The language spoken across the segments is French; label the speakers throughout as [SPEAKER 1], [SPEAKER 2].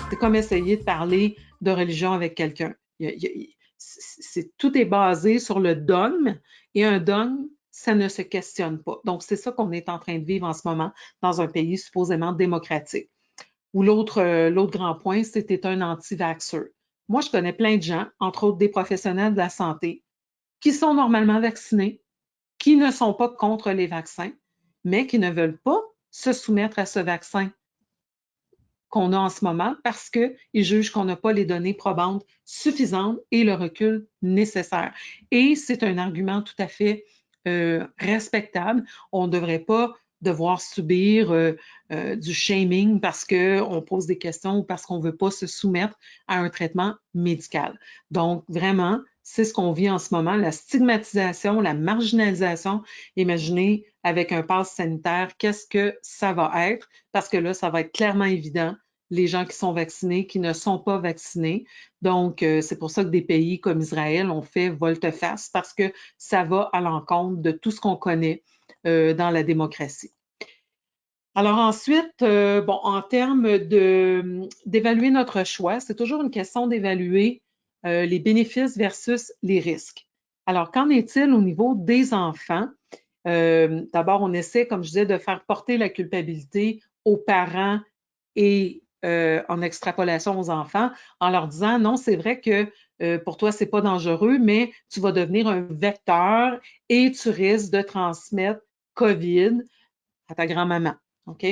[SPEAKER 1] C'est comme essayer de parler de religion avec quelqu'un. Tout est basé sur le dogme, et un dogme, ça ne se questionne pas. Donc, c'est ça qu'on est en train de vivre en ce moment dans un pays supposément démocratique. Ou l'autre grand point, c'était un anti-vaxxeur. Moi, je connais plein de gens, entre autres des professionnels de la santé, qui sont normalement vaccinés, qui ne sont pas contre les vaccins, mais qui ne veulent pas se soumettre à ce vaccin qu'on a en ce moment parce qu'ils jugent qu'on n'a pas les données probantes suffisantes et le recul nécessaire. Et c'est un argument tout à fait respectable. On ne devrait pas devoir subir du shaming parce qu'on pose des questions ou parce qu'on ne veut pas se soumettre à un traitement médical. Donc, vraiment, c'est ce qu'on vit en ce moment, la stigmatisation, la marginalisation. Imaginez, avec un pass sanitaire, qu'est-ce que ça va être? Parce que là, ça va être clairement évident, les gens qui sont vaccinés, qui ne sont pas vaccinés. Donc, c'est pour ça que des pays comme Israël ont fait volte-face, parce que ça va à l'encontre de tout ce qu'on connaît dans la démocratie. Alors ensuite, bon, en termes d'évaluer notre choix, c'est toujours une question d'évaluer les bénéfices versus les risques. Alors, qu'en est-il au niveau des enfants? D'abord, on essaie, comme je disais, de faire porter la culpabilité aux parents et en extrapolation aux enfants, en leur disant, non, c'est vrai que pour toi, c'est pas dangereux, mais tu vas devenir un vecteur et tu risques de transmettre COVID à ta grand-maman. OK?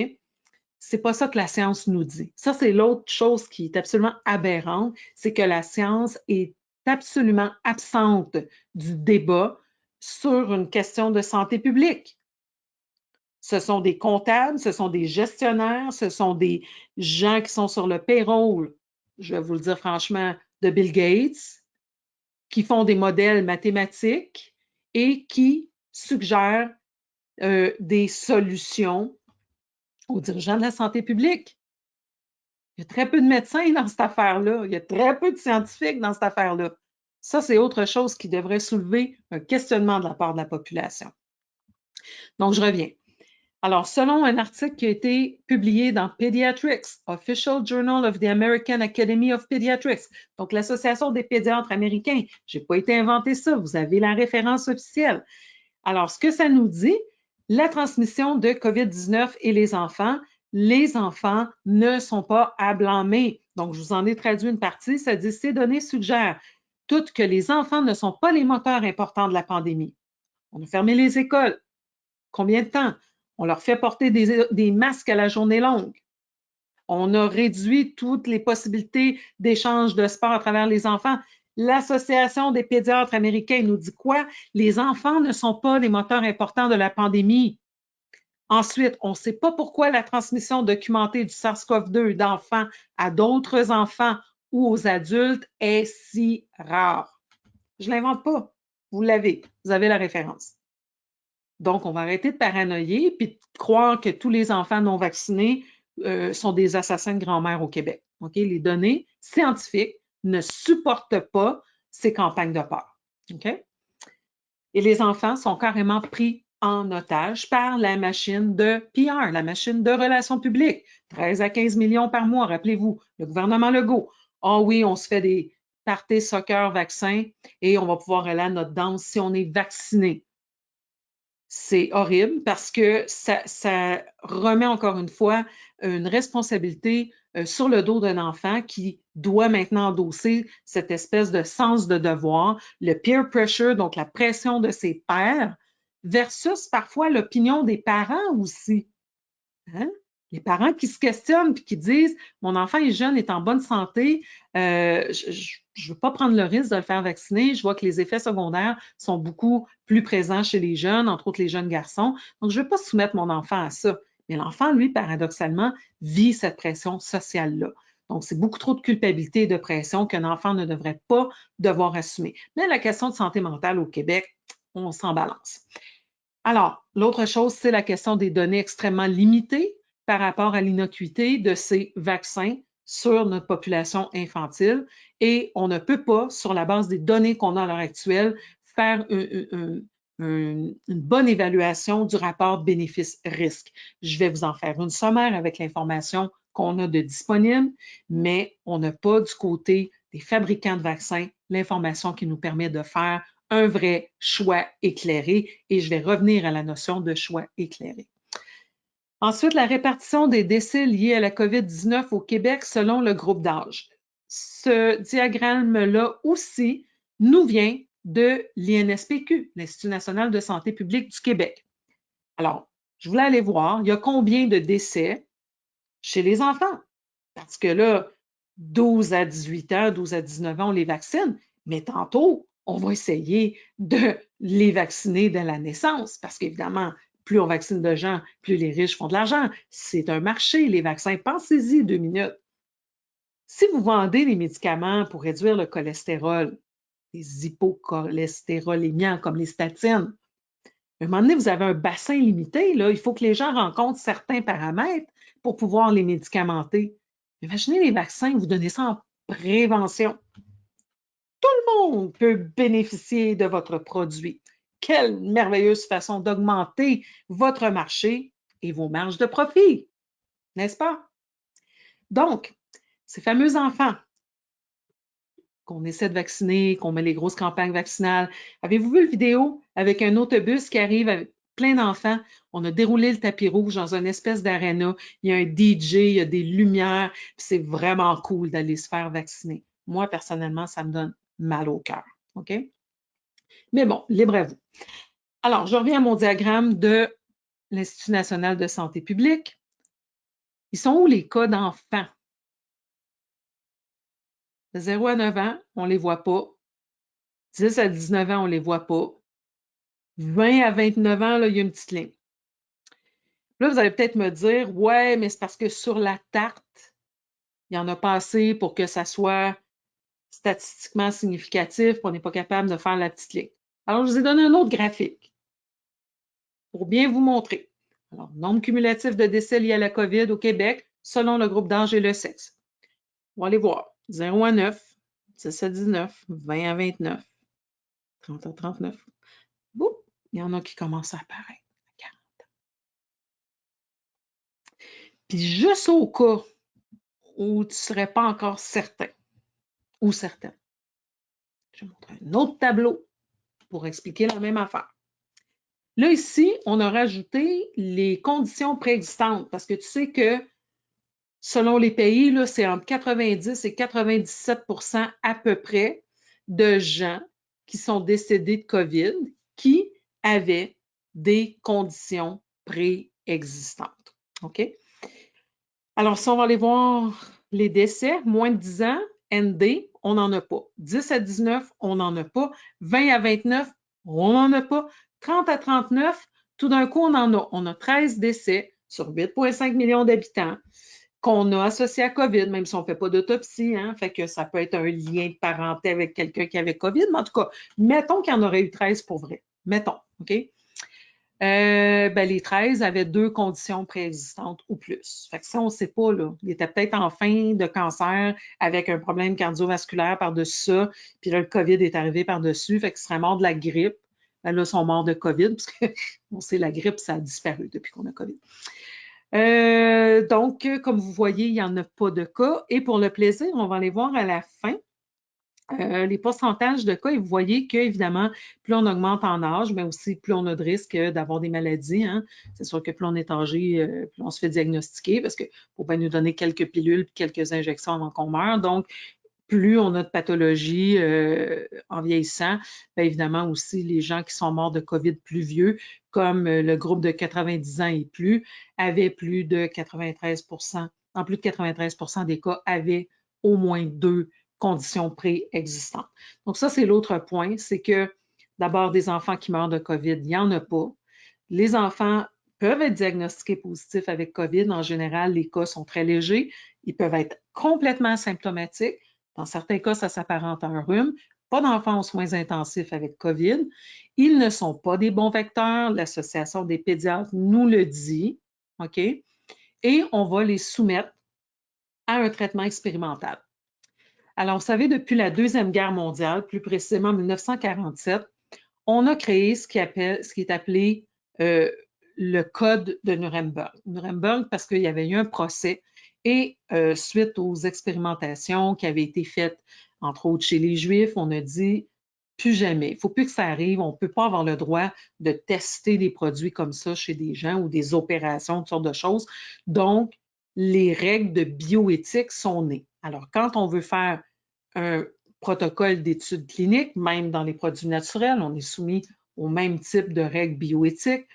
[SPEAKER 1] C'est pas ça que la science nous dit. Ça, c'est l'autre chose qui est absolument aberrante, c'est que la science est absolument absente du débat sur une question de santé publique. Ce sont des comptables, ce sont des gestionnaires, ce sont des gens qui sont sur le payroll, je vais vous le dire franchement, de Bill Gates, qui font des modèles mathématiques et qui suggèrent des solutions aux dirigeants de la santé publique. Il y a très peu de médecins dans cette affaire-là. Il y a très peu de scientifiques dans cette affaire-là. Ça, c'est autre chose qui devrait soulever un questionnement de la part de la population. Donc, je reviens. Alors, selon un article qui a été publié dans Pediatrics, Official Journal of the American Academy of Pediatrics, donc l'Association des pédiatres américains, je n'ai pas été inventé ça, vous avez la référence officielle. Alors, ce que ça nous dit, la transmission de COVID-19 et les enfants ne sont pas à blâmer. Donc, je vous en ai traduit une partie, ça dit, ces données suggèrent toutes que les enfants ne sont pas les moteurs importants de la pandémie. On a fermé les écoles. Combien de temps? On leur fait porter des masques à la journée longue. On a réduit toutes les possibilités d'échange de sport à travers les enfants. L'Association des pédiatres américains nous dit quoi? Les enfants ne sont pas les moteurs importants de la pandémie. Ensuite, on ne sait pas pourquoi la transmission documentée du SARS-CoV-2 d'enfants à d'autres enfants ou aux adultes est si rare. Je ne l'invente pas. Vous l'avez. Vous avez la référence. Donc, on va arrêter de paranoïer et de croire que tous les enfants non vaccinés sont des assassins de grand-mère au Québec. OK? Les données scientifiques ne supportent pas ces campagnes de peur. OK? Et les enfants sont carrément pris en otage par la machine de PR, la machine de relations publiques. 13 à 15 millions par mois, rappelez-vous, le gouvernement Legault. Ah oui, on se fait des parties soccer vaccins et on va pouvoir aller à notre danse si on est vacciné. C'est horrible parce que ça remet encore une fois une responsabilité sur le dos d'un enfant qui doit maintenant endosser cette espèce de sens de devoir, le peer pressure, donc la pression de ses pairs, versus parfois l'opinion des parents aussi. Hein? Les parents qui se questionnent et qui disent « Mon enfant est jeune, est en bonne santé, je ne veux pas prendre le risque de le faire vacciner. Je vois que les effets secondaires sont beaucoup plus présents chez les jeunes, entre autres les jeunes garçons. Donc, je ne veux pas soumettre mon enfant à ça. » Mais l'enfant, lui, paradoxalement, vit cette pression sociale-là. Donc, c'est beaucoup trop de culpabilité et de pression qu'un enfant ne devrait pas devoir assumer. Mais la question de santé mentale au Québec, on s'en balance. Alors, l'autre chose, c'est la question des données extrêmement limitées par rapport à l'innocuité de ces vaccins sur notre population infantile. Et on ne peut pas, sur la base des données qu'on a à l'heure actuelle, faire une bonne évaluation du rapport bénéfice-risque. Je vais vous en faire une sommaire avec l'information qu'on a de disponible, mais on n'a pas du côté des fabricants de vaccins l'information qui nous permet de faire un vrai choix éclairé. Et je vais revenir à la notion de choix éclairé. Ensuite, la répartition des décès liés à la COVID-19 au Québec selon le groupe d'âge. Ce diagramme-là aussi nous vient de l'INSPQ, l'Institut national de santé publique du Québec. Alors, je voulais aller voir, il y a combien de décès chez les enfants? Parce que là, 12 à 18 ans, 12 à 19 ans, on les vaccine, mais tantôt, on va essayer de les vacciner dès la naissance, parce qu'évidemment, plus on vaccine de gens, plus les riches font de l'argent. C'est un marché, les vaccins. Pensez-y 2 minutes. Si vous vendez des médicaments pour réduire le cholestérol, les hypocholestérolémiants comme les statines, à un moment donné, vous avez un bassin limité, là. Il faut que les gens rencontrent certains paramètres pour pouvoir les médicamenter. Imaginez les vaccins, vous donnez ça en prévention. Tout le monde peut bénéficier de votre produit. Quelle merveilleuse façon d'augmenter votre marché et vos marges de profit, n'est-ce pas? Donc, ces fameux enfants qu'on essaie de vacciner, qu'on met les grosses campagnes vaccinales. Avez-vous vu le vidéo avec un autobus qui arrive avec plein d'enfants? On a déroulé le tapis rouge dans une espèce d'aréna. Il y a un DJ, il y a des lumières. C'est vraiment cool d'aller se faire vacciner. Moi, personnellement, ça me donne mal au cœur. OK? Mais bon, libre à vous. Alors, je reviens à mon diagramme de l'Institut national de santé publique. Ils sont où les cas d'enfants? De 0 à 9 ans, on ne les voit pas. 10 à 19 ans, on ne les voit pas. 20 à 29 ans, là, il y a une petite ligne. Là, vous allez peut-être me dire, ouais, mais c'est parce que sur la tarte, il y en a pas assez pour que ça soit statistiquement significatif, on n'est pas capable de faire la petite ligne. Alors, je vous ai donné un autre graphique pour bien vous montrer. Alors, nombre cumulatif de décès liés à la COVID au Québec selon le groupe d'âge et le sexe. On va aller voir. 0 à 9, 10 à 19, 20 à 29, 30 à 39. Boum, il y en a qui commencent à apparaître. Puis juste au cas où tu ne serais pas encore certain ou certaine, je vais montrer un autre tableau pour expliquer la même affaire. Là, ici, on a rajouté les conditions préexistantes parce que tu sais que selon les pays, c'est entre 90 et 97 à peu près de gens qui sont décédés de COVID qui avaient des conditions préexistantes. OK? Alors, si on va aller voir les décès, moins de 10 ans, ND, on n'en a pas. 10 à 19, on n'en a pas. 20 à 29, on n'en a pas. 30 à 39, tout d'un coup, on en a. On a 13 décès sur 8,5 millions d'habitants qu'on a associés à COVID, même si on ne fait pas d'autopsie, hein, fait que ça peut être un lien de parenté avec quelqu'un qui avait COVID, mais en tout cas, mettons qu'il y en aurait eu 13 pour vrai. Mettons, OK? Les 13 avaient 2 conditions préexistantes ou plus. Fait que ça, on ne sait pas, là. Il était peut-être en fin de cancer avec un problème cardiovasculaire par-dessus ça, puis là, le COVID est arrivé par-dessus, fait qu'il serait mort de la grippe. Ben là, ils sont morts de COVID, parce que on sait, la grippe, ça a disparu depuis qu'on a COVID. Donc, comme vous voyez, il n'y en a pas de cas. Et pour le plaisir, on va aller voir à la fin les pourcentages de cas, et vous voyez qu'évidemment, plus on augmente en âge, mais aussi plus on a de risques d'avoir des maladies. Hein. C'est sûr que plus on est âgé, plus on se fait diagnostiquer parce qu'il faut bien nous donner quelques pilules et quelques injections avant qu'on meure. Donc, plus on a de pathologies en vieillissant, bien évidemment aussi les gens qui sont morts de COVID plus vieux, comme le groupe de 90 ans et plus, avaient plus de 93 en plus de 93 des cas, avaient au moins 2 conditions préexistantes. Donc ça, c'est l'autre point, c'est que d'abord, des enfants qui meurent de COVID, il n'y en a pas. Les enfants peuvent être diagnostiqués positifs avec COVID. En général, les cas sont très légers. Ils peuvent être complètement asymptomatiques. Dans certains cas, ça s'apparente à un rhume. Pas d'enfants aux soins intensifs avec COVID. Ils ne sont pas des bons vecteurs. L'Association des pédiatres nous le dit. OK? Et on va les soumettre à un traitement expérimental. Alors, vous savez, depuis la Deuxième Guerre mondiale, plus précisément en 1947, on a créé ce qui est appelé le Code de Nuremberg. Nuremberg parce qu'il y avait eu un procès Et suite aux expérimentations qui avaient été faites, entre autres chez les Juifs, on a dit plus jamais. Il ne faut plus que ça arrive. On ne peut pas avoir le droit de tester des produits comme ça chez des gens ou des opérations, toutes sortes de choses. Donc, les règles de bioéthique sont nées. Alors, quand on veut faire un protocole d'études cliniques, même dans les produits naturels, on est soumis au même type de règles bioéthiques.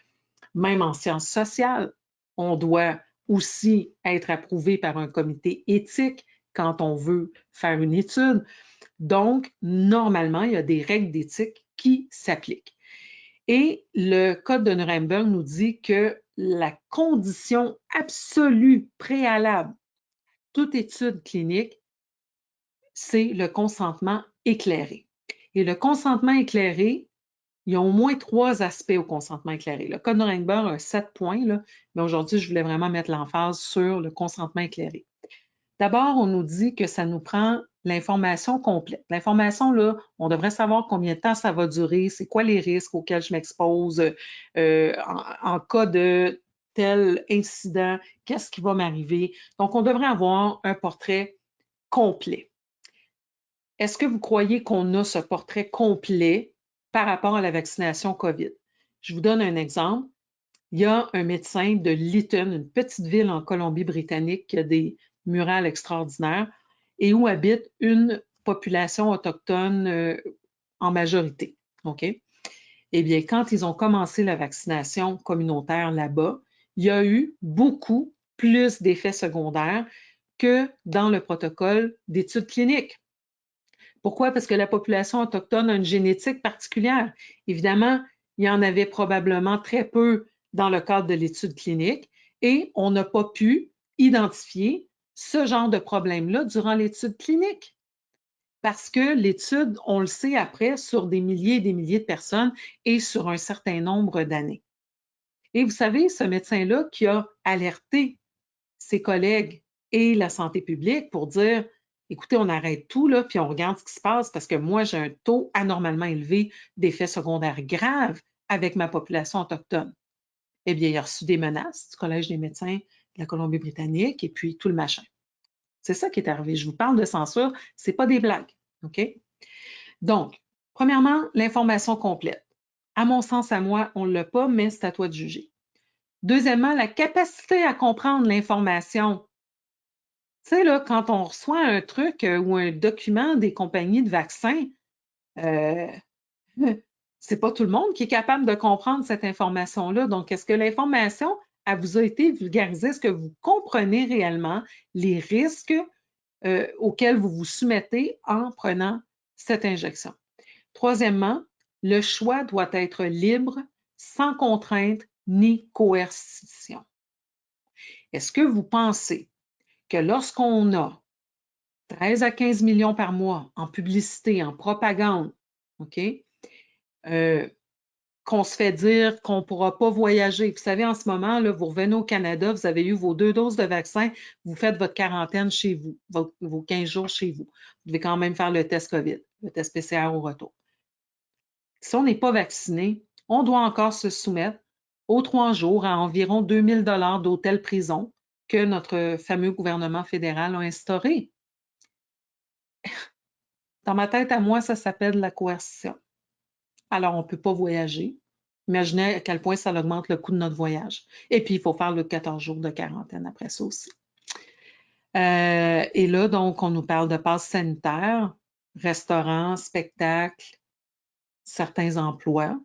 [SPEAKER 1] Même en sciences sociales, on doit aussi être approuvé par un comité éthique quand on veut faire une étude. Donc, normalement, il y a des règles d'éthique qui s'appliquent. Et le Code de Nuremberg nous dit que la condition absolue préalable à toute étude clinique, c'est le consentement éclairé. Et le consentement éclairé, il y a au moins 3 aspects au consentement éclairé. Le Code Nuremberg a 7 points, là, mais aujourd'hui, je voulais vraiment mettre l'emphase sur le consentement éclairé. D'abord, on nous dit que ça nous prend l'information complète. L'information, là, on devrait savoir combien de temps ça va durer, c'est quoi les risques auxquels je m'expose en cas de tel incident, qu'est-ce qui va m'arriver. Donc, on devrait avoir un portrait complet. Est-ce que vous croyez qu'on a ce portrait complet par rapport à la vaccination COVID? Je vous donne un exemple. Il y a un médecin de Lytton, une petite ville en Colombie-Britannique qui a des murales extraordinaires et où habite une population autochtone en majorité. OK? Eh bien, quand ils ont commencé la vaccination communautaire là-bas, il y a eu beaucoup plus d'effets secondaires que dans le protocole d'études cliniques. Pourquoi? Parce que la population autochtone a une génétique particulière. Évidemment, il y en avait probablement très peu dans le cadre de l'étude clinique et on n'a pas pu identifier ce genre de problème-là durant l'étude clinique. Parce que l'étude, on le sait après, sur des milliers et des milliers de personnes et sur un certain nombre d'années. Et vous savez, ce médecin-là qui a alerté ses collègues et la santé publique pour dire écoutez, on arrête tout, là, puis on regarde ce qui se passe parce que moi, j'ai un taux anormalement élevé d'effets secondaires graves avec ma population autochtone. Eh bien, il a reçu des menaces du Collège des médecins de la Colombie-Britannique et puis tout le machin. C'est ça qui est arrivé. Je vous parle de censure, ce n'est pas des blagues. OK? Donc, premièrement, l'information complète. À mon sens, à moi, on ne l'a pas, mais c'est à toi de juger. Deuxièmement, la capacité à comprendre l'information. Tu sais, là, quand on reçoit un truc ou un document des compagnies de vaccins, euh, c'est pas tout le monde qui est capable de comprendre cette information-là. Donc, est-ce que l'information, elle vous a été vulgarisée? Est-ce que vous comprenez réellement les risques auxquels vous vous soumettez en prenant cette injection? Troisièmement, le choix doit être libre, sans contrainte ni coercition. Est-ce que vous pensez que lorsqu'on a 13 à 15 millions par mois en publicité, en propagande, OK? Qu'on se fait dire qu'on ne pourra pas voyager. Vous savez, en ce moment, là, vous revenez au Canada, vous avez eu vos 2 doses de vaccin, vous faites votre quarantaine chez vous, vos 15 jours chez vous. Vous devez quand même faire le test COVID, le test PCR au retour. Si on n'est pas vacciné, on doit encore se soumettre aux 3 jours à environ 2 000 $ d'hôtel-prison que notre fameux gouvernement fédéral a instauré. Dans ma tête à moi, ça s'appelle la coercition. Alors, on ne peut pas voyager. Imaginez à quel point ça augmente le coût de notre voyage. Et puis, il faut faire le 14 jours de quarantaine après ça aussi. Et là, donc, on nous parle de passe sanitaire, restaurants, spectacles, certains emplois.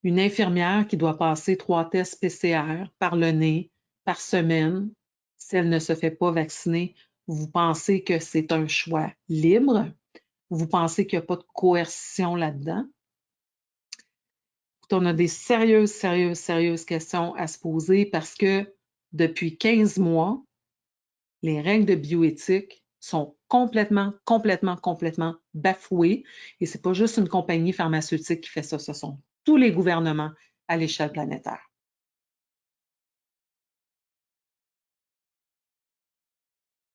[SPEAKER 1] Une infirmière qui doit passer 3 tests PCR par le nez, par semaine, si elle ne se fait pas vacciner, vous pensez que c'est un choix libre? Vous pensez qu'il n'y a pas de coercition là-dedans? On a des sérieuses questions à se poser parce que depuis 15 mois, les règles de bioéthique sont complètement bafouées. Et ce n'est pas juste une compagnie pharmaceutique qui fait ça, ce sont tous les gouvernements à l'échelle planétaire.